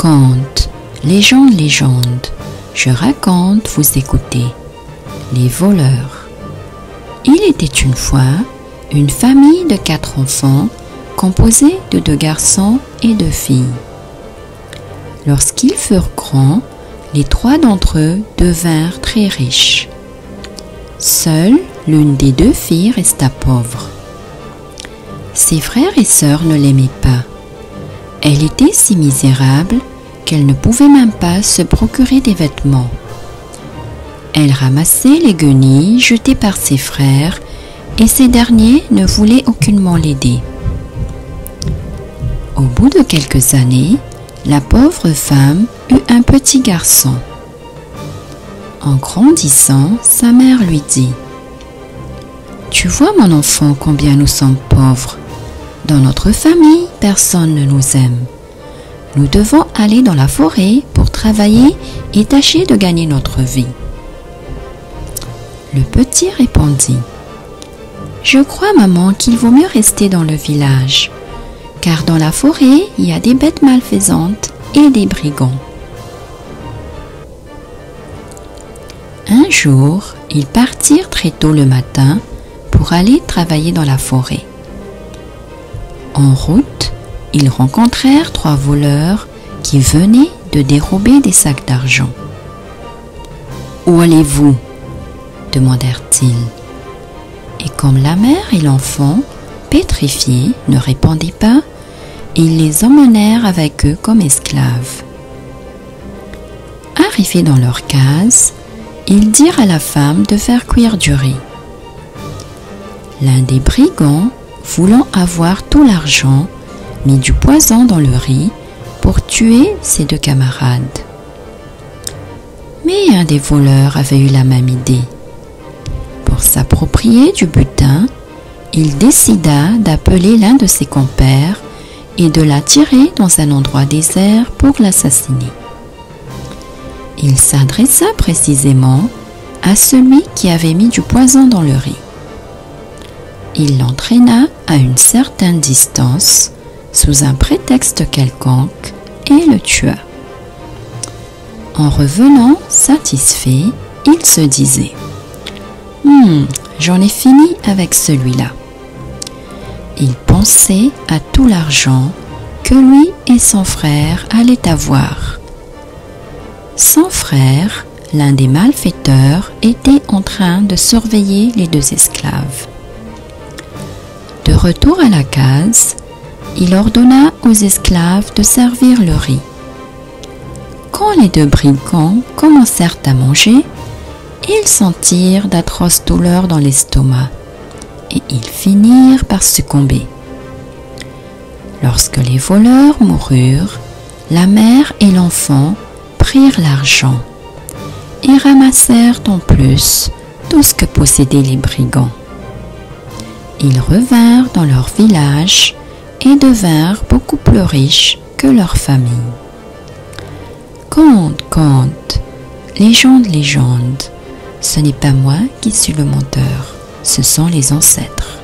Conte, légende, légende, je raconte, vous écoutez. Les voleurs. Il était une fois une famille de 4 enfants composée de 2 garçons et 2 filles. Lorsqu'ils furent grands, les 3 d'entre eux devinrent très riches. Seule l'une des 2 filles resta pauvre. Ses frères et sœurs ne l'aimaient pas. Elle était si misérable qu'elle ne pouvait même pas se procurer des vêtements. Elle ramassait les guenilles jetées par ses frères et ces derniers ne voulaient aucunement l'aider. Au bout de quelques années, la pauvre femme eut un petit garçon. En grandissant, sa mère lui dit : « Tu vois mon enfant combien nous sommes pauvres. Dans notre famille, personne ne nous aime. Nous devons aller dans la forêt pour travailler et tâcher de gagner notre vie. » Le petit répondit : « Je crois, maman, qu'il vaut mieux rester dans le village, car dans la forêt, il y a des bêtes malfaisantes et des brigands. » Un jour, ils partirent très tôt le matin pour aller travailler dans la forêt. En route, ils rencontrèrent 3 voleurs qui venaient de dérober des sacs d'argent. « Où allez-vous » demandèrent-ils. Et comme la mère et l'enfant, pétrifiés, ne répondaient pas, ils les emmenèrent avec eux comme esclaves. Arrivés dans leur case, ils dirent à la femme de faire cuire du riz. L'un des brigands, voulant avoir tout l'argent, mit du poison dans le riz pour tuer ses 2 camarades. Mais un des voleurs avait eu la même idée. Pour s'approprier du butin, il décida d'appeler l'un de ses compères et de l'attirer dans un endroit désert pour l'assassiner. Il s'adressa précisément à celui qui avait mis du poison dans le riz. Il l'entraîna à une certaine distance sous un prétexte quelconque et le tua. En revenant satisfait, il se disait : « J'en ai fini avec celui-là. » Il pensait à tout l'argent que lui et son frère allaient avoir. Son frère, l'un des malfaiteurs, était en train de surveiller les 2 esclaves. De retour à la case, il ordonna aux esclaves de servir le riz. Quand les 2 brigands commencèrent à manger, ils sentirent d'atroces douleurs dans l'estomac et ils finirent par succomber. Lorsque les voleurs moururent, la mère et l'enfant prirent l'argent et ramassèrent en plus tout ce que possédaient les brigands. Ils revinrent dans leur village et devinrent beaucoup plus riches que leur famille. Conte, conte, légende, légende, ce n'est pas moi qui suis le menteur, ce sont les ancêtres.